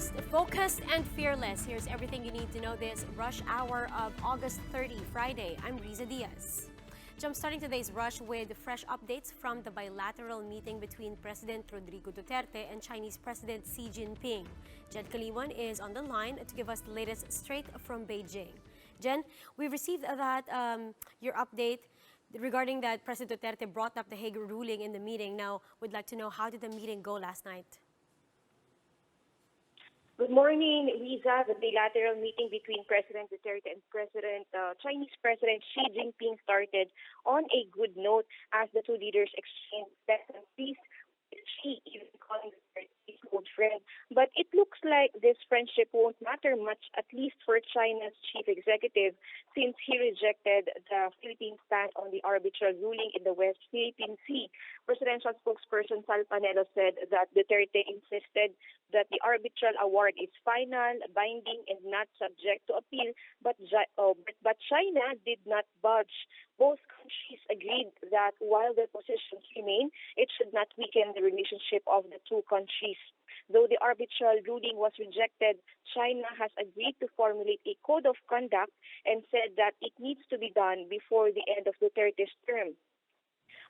fast, focused, and fearless. Here's everything you need to know this rush hour of August 30, Friday. I'm Riza Diaz. Jumpstarting today's rush with fresh updates from the bilateral meeting between President Rodrigo Duterte and Chinese President Xi Jinping. Jen Kaliwan is on the line to give us the latest straight from Beijing. Jen, we've received your update regarding that President Duterte brought up the Hague ruling in the meeting. Now, we'd like to know, how did the meeting go last night? Good morning, Riza. The bilateral meeting between President Duterte and Chinese President Xi Jinping started on a good note as the two leaders exchanged pleasantries. Xi even calling Duterte his old friend. But it looks like this friendship won't matter much, at least for China's chief executive, since he rejected the Philippines' stand on the arbitral ruling in the West Philippine Sea. Presidential spokesperson Sal Panelo said that Duterte insisted that the arbitral award is final, binding, and not subject to appeal, but China did not budge. Both countries agreed that while their positions remain, it should not weaken the relationship of the two countries. Though the arbitral ruling was rejected, China has agreed to formulate a code of conduct and said that it needs to be done before the end of Duterte's term.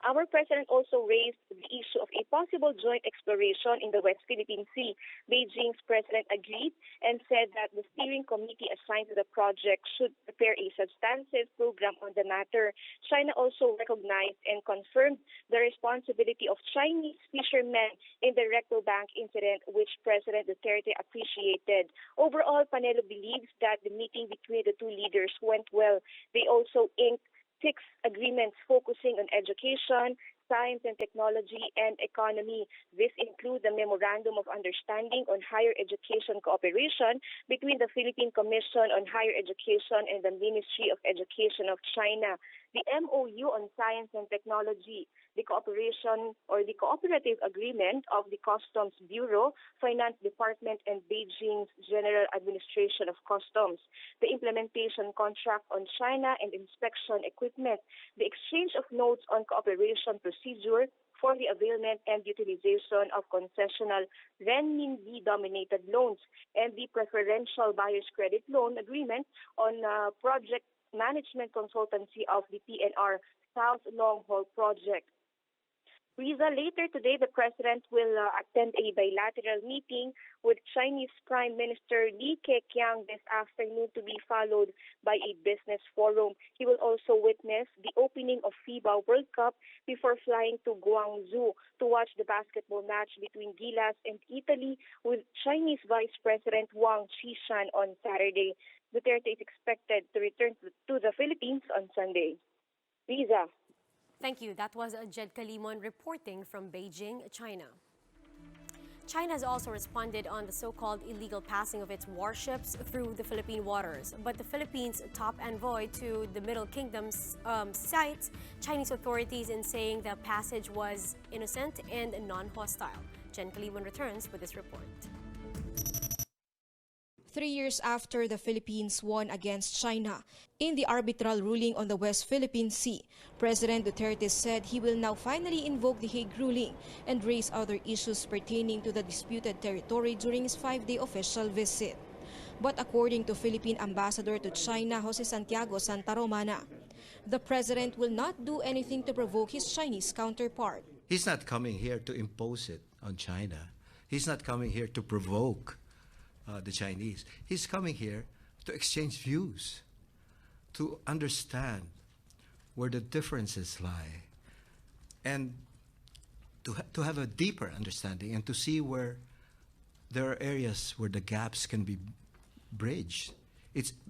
Our president also raised the issue of a possible joint exploration in the West Philippine Sea. Beijing's president agreed and said that the steering committee assigned to the project should prepare a substantive program on the matter. China also recognized and confirmed the responsibility of Chinese fishermen in the Recto Bank incident, which President Duterte appreciated. Overall, Panelo believes that the meeting between the two leaders went well. They also inked 6 agreements focusing on education, science and technology, and economy. This includes the Memorandum of Understanding on Higher Education Cooperation between the Philippine Commission on Higher Education and the Ministry of Education of China, the MOU on Science and Technology, the cooperation or the cooperative agreement of the Customs Bureau, Finance Department, and Beijing's General Administration of Customs, the implementation contract on China and inspection equipment, the exchange of notes on cooperation procedure for the availment and utilization of concessional renminbi-dominated loans, and the preferential buyer's credit loan agreement on project management consultancy of the PNR South Long Haul Project. Riza, later today, the president will attend a bilateral meeting with Chinese Prime Minister Li Keqiang this afternoon, to be followed by a business forum. He will also witness the opening of FIBA World Cup before flying to Guangzhou to watch the basketball match between Gilas and Italy with Chinese Vice President Wang Qishan on Saturday. Duterte is expected to return to the Philippines on Sunday. Riza. Thank you. That was Jed Kalimon reporting from Beijing, China. China has also responded on the so-called illegal passing of its warships through the Philippine waters. But the Philippines' top envoy to the Middle Kingdom's cites Chinese authorities in saying the passage was innocent and non-hostile. Jen Kalimon returns with this report. 3 years after the Philippines won against China in the arbitral ruling on the West Philippine Sea, President Duterte said he will now finally invoke the Hague ruling and raise other issues pertaining to the disputed territory during his 5-day official visit. But according to Philippine Ambassador to China, Jose Santiago Santa Romana, the president will not do anything to provoke his Chinese counterpart. He's not coming here to impose it on China. He's not coming here to provoke the Chinese. He's coming here to exchange views, to understand where the differences lie, and to have a deeper understanding and to see where there are areas where the gaps can be bridged.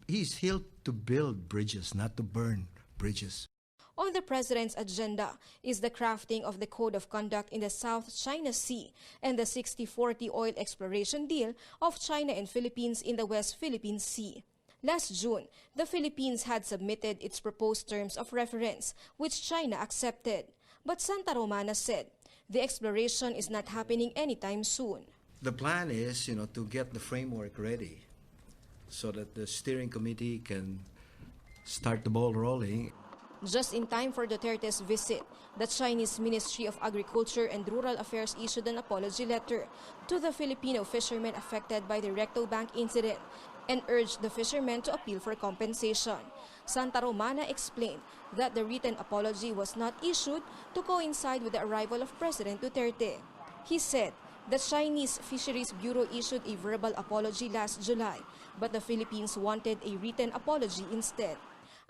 He's here to build bridges, not to burn bridges. On the president's agenda is the crafting of the Code of Conduct in the South China Sea and the 60-40 oil exploration deal of China and Philippines in the West Philippine Sea. Last June, the Philippines had submitted its proposed terms of reference, which China accepted. But Santa Romana said the exploration is not happening anytime soon. The plan is, to get the framework ready so that the steering committee can start the ball rolling. Just in time for Duterte's visit, the Chinese Ministry of Agriculture and Rural Affairs issued an apology letter to the Filipino fishermen affected by the Recto Bank incident and urged the fishermen to appeal for compensation. Santa Romana explained that the written apology was not issued to coincide with the arrival of President Duterte. He said the Chinese Fisheries Bureau issued a verbal apology last July, but the Philippines wanted a written apology instead.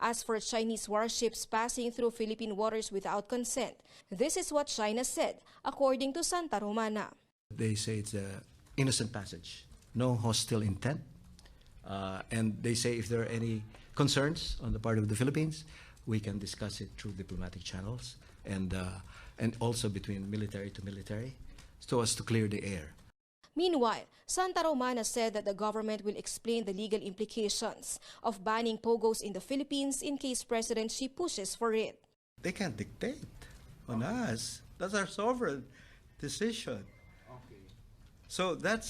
As for Chinese warships passing through Philippine waters without consent, this is what China said, according to Santa Romana. They say it's an innocent passage, no hostile intent. And they say if there are any concerns on the part of the Philippines, we can discuss it through diplomatic channels and also between military to military so as to clear the air. Meanwhile, Santa Romana said that the government will explain the legal implications of banning pogos in the Philippines in case President Xi pushes for it. They can't dictate on us. That's our sovereign decision. Okay. So that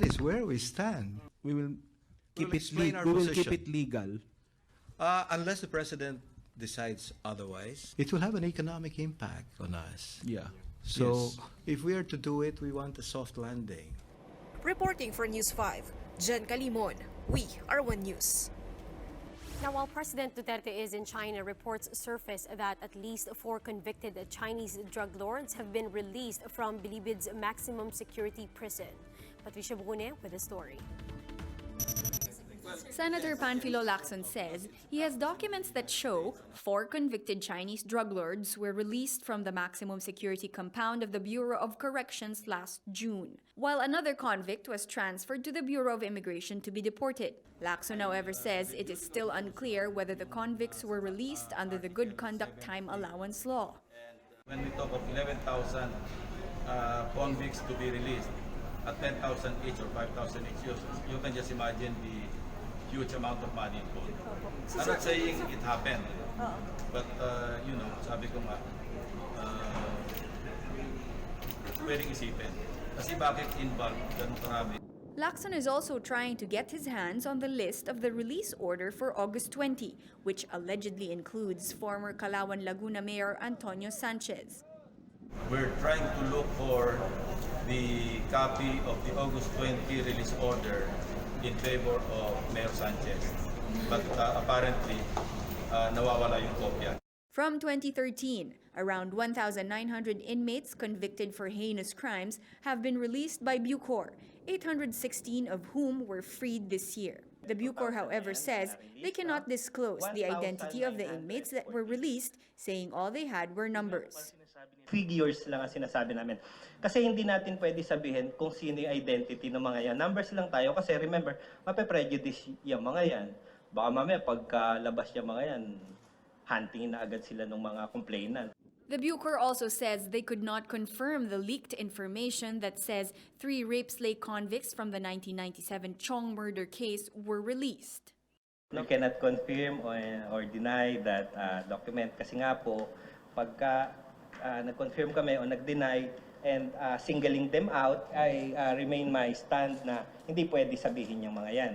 is where we stand. We will keep it legal. Unless the president decides otherwise, it will have an economic impact on us. Yeah. So if we are to do it, we want a soft landing. Reporting for News 5, Jen Calimon, we are One News. Now, while President Duterte is in China, reports surface that at least 4 convicted Chinese drug lords have been released from Bilibid's maximum security prison. Patricia Bune with the story. Senator Panfilo Lacson says he has documents that show 4 convicted Chinese drug lords were released from the maximum security compound of the Bureau of Corrections last June, while another convict was transferred to the Bureau of Immigration to be deported. Lacson, however, says it is still unclear whether the convicts were released under the Good Conduct Time Allowance law. When we talk of 11,000 convicts to be released at 10,000 each or 5,000 each, you can just imagine the huge amount of money involved. I'm not saying it happened, but sabi ko nga, pwedeng isipin. Kasi bakit involved ganun karami? Lacson is also trying to get his hands on the list of the release order for August 20, which allegedly includes former Calauan Laguna Mayor Antonio Sanchez. We're trying to look for the copy of the August 20 release order in favor of Mayor Sanchez. But apparently, nawawala yung kopya. From 2013, around 1,900 inmates convicted for heinous crimes have been released by Bucor, 816 of whom were freed this year. The Bucor, however, says they cannot disclose the identity of the inmates that were released, saying all they had were numbers. Figures lang ang sinasabi namin. Kasi hindi natin pwede sabihin kung sino yung identity ng mga yan. Numbers lang tayo kasi remember, mape-prejudice yung mga yan. Baka mamaya pagkalabas yung mga yan, hunting na agad sila ng mga complainant. The Bucor also says they could not confirm the leaked information that says 3 rape slave convicts from the 1997 Chong murder case were released. We cannot confirm or deny that document kasi nga po, pagka nag-confirm kami o nag-deny and singling them out, I remain my stand na hindi pwede sabihin yung mga yan.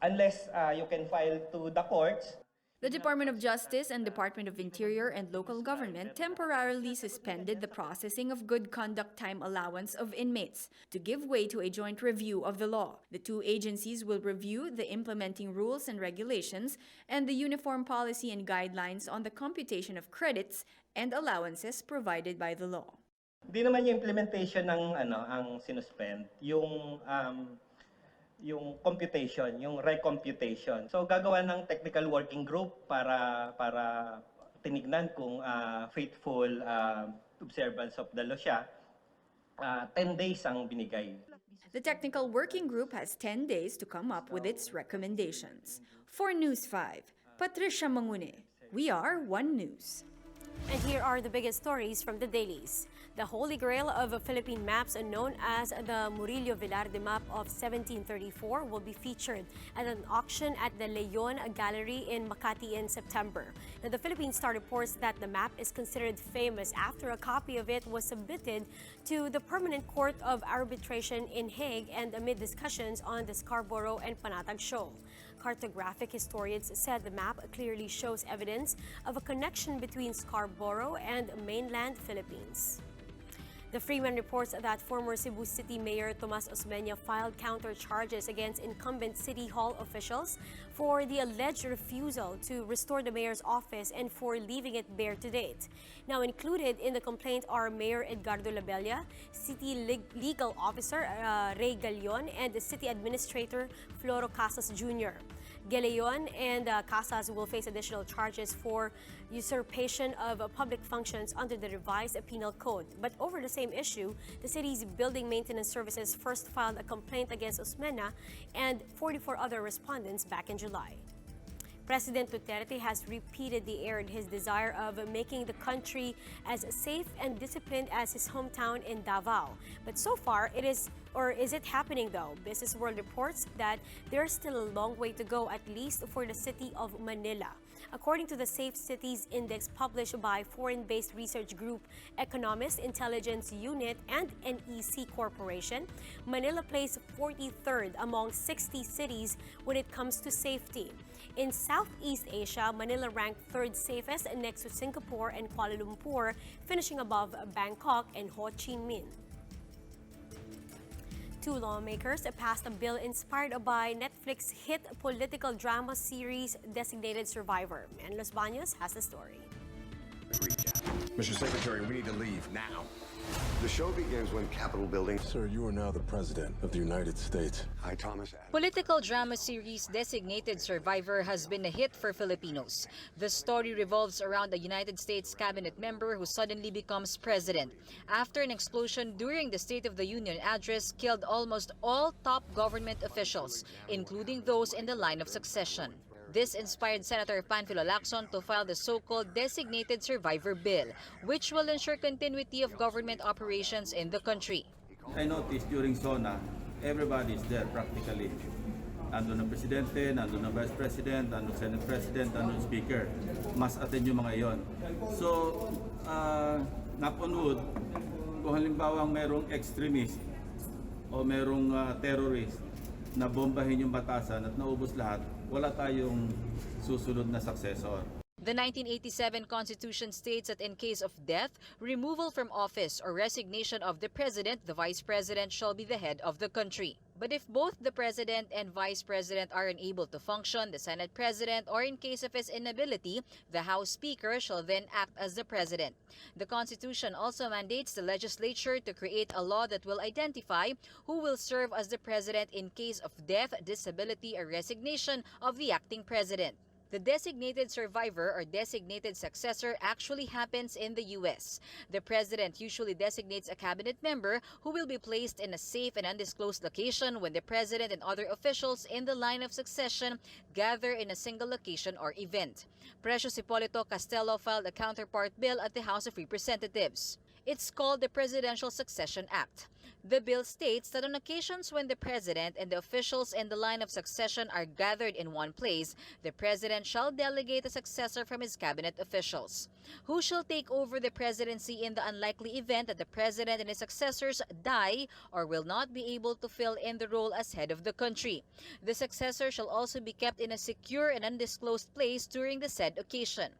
Unless you can file to the courts. The Department of Justice and Department of Interior and Local Government temporarily suspended the processing of good conduct time allowance of inmates to give way to a joint review of the law. The 2 agencies will review the implementing rules and regulations and the uniform policy and guidelines on the computation of credits and allowances provided by the law. Di naman yung implementation ng ang sinuspend, yung computation, yung recomputation. So gagawa ng technical working group para tinignan kung faithful observance of the law siya. 10 days ang binigay. The technical working group has 10 days to come up with its recommendations. For News 5, Patricia Mangune. We are One News. And here are the biggest stories from the dailies. The holy grail of Philippine maps, known as the Murillo Velarde map of 1734, will be featured at an auction at the Leon Gallery in Makati in September. Now, the Philippine Star reports that the map is considered famous after a copy of it was submitted to the Permanent Court of Arbitration in Hague and amid discussions on the Scarborough and Panatag Shoal. Cartographic historians said the map clearly shows evidence of a connection between Scarborough and mainland Philippines. The Freeman reports that former Cebu City Mayor Tomas Osmeña filed counter charges against incumbent City Hall officials for the alleged refusal to restore the mayor's office and for leaving it bare to date. Now included in the complaint are Mayor Edgardo Labella, City Legal Officer Ray Galeon, and the City Administrator Floro Casas Jr. Galeon and Casas will face additional charges for usurpation of public functions under the revised penal code. But over the same issue, the city's building maintenance services first filed a complaint against Osmeña and 44 other respondents back in July. President Duterte has repeatedly aired his desire of making the country as safe and disciplined as his hometown in Davao. But so far, is it happening though? Business World reports that there's still a long way to go, at least for the city of Manila. According to the Safe Cities Index published by foreign-based research group Economist Intelligence Unit and NEC Corporation, Manila placed 43rd among 60 cities when it comes to safety. In Southeast Asia, Manila ranked 3rd safest next to Singapore and Kuala Lumpur, finishing above Bangkok and Ho Chi Minh. Two lawmakers passed a bill inspired by Netflix hit political drama series Designated Survivor. And Los Baños has the story. Mr. Secretary, we need to leave now. The show begins when Capitol building. Sir, you are now the President of the United States. I, Thomas. Political drama series Designated Survivor has been a hit for Filipinos. The story revolves around a United States cabinet member who suddenly becomes president after an explosion during the State of the Union address killed almost all top government officials, including those in the line of succession. This inspired Senator Panfilo Lacson to file the so-called Designated Survivor Bill, which will ensure continuity of government operations in the country. I noticed during SONA, everybody is there practically. Nandun ang presidente, nandun ang vice president, nandun senate president, nandun speaker. Mas attend yung mga yon. So, knock on wood, kung halimbawa merong extremist o merong terrorist na bombahin yung batasan at naubos lahat, wala tayong susunod na successor. The 1987 Constitution states that in case of death, removal from office, or resignation of the president, the vice president shall be the head of the country. But if both the president and vice president are unable to function, the Senate president, or in case of his inability, the House Speaker shall then act as the president. The Constitution also mandates the legislature to create a law that will identify who will serve as the president in case of death, disability, or resignation of the acting president. The designated survivor or designated successor actually happens in the U.S. The president usually designates a cabinet member who will be placed in a safe and undisclosed location when the president and other officials in the line of succession gather in a single location or event. Precious Hipolito Castelo filed a counterpart bill at the House of Representatives. It's called the Presidential Succession Act. The bill states that on occasions when the president and the officials in the line of succession are gathered in one place, the president shall delegate a successor from his cabinet officials. Who shall take over the presidency in the unlikely event that the president and his successors die or will not be able to fill in the role as head of the country? The successor shall also be kept in a secure and undisclosed place during the said occasion.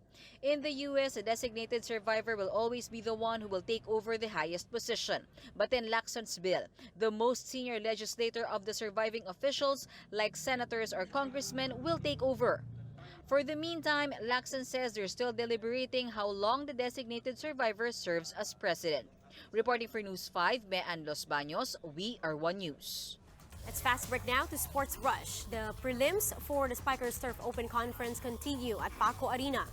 In the U.S., a designated survivor will always be the one who will take over the highest position. But in Lacson's bill, the most senior legislator of the surviving officials, like senators or congressmen, will take over. For the meantime, Lacson says they're still deliberating how long the designated survivor serves as president. Reporting for News 5, Mean Los Baños, we are One News. Let's fast break now to Sports Rush. The prelims for the Spikers Turf Open Conference continue at Paco Arena.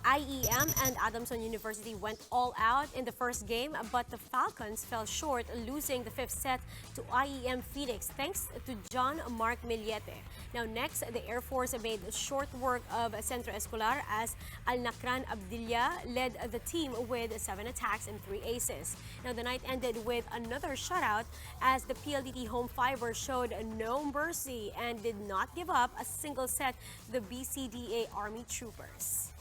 IEM and Adamson University went all out in the first game, but the Falcons fell short, losing the fifth set to IEM Phoenix thanks to John Mark Millete. Now next, the Air Force made short work of Centro Escolar as Al-Nakran Abdillah led the team with 7 attacks and 3 aces. Now the night ended with another shutout as the PLDT home fiber showed no mercy and did not give up a single set to the BCDA Army Troopers.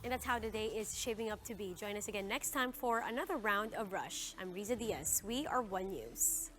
And that's how the day is shaping up to be. Join us again next time for another round of Rush. I'm Riza Diaz. We are One News.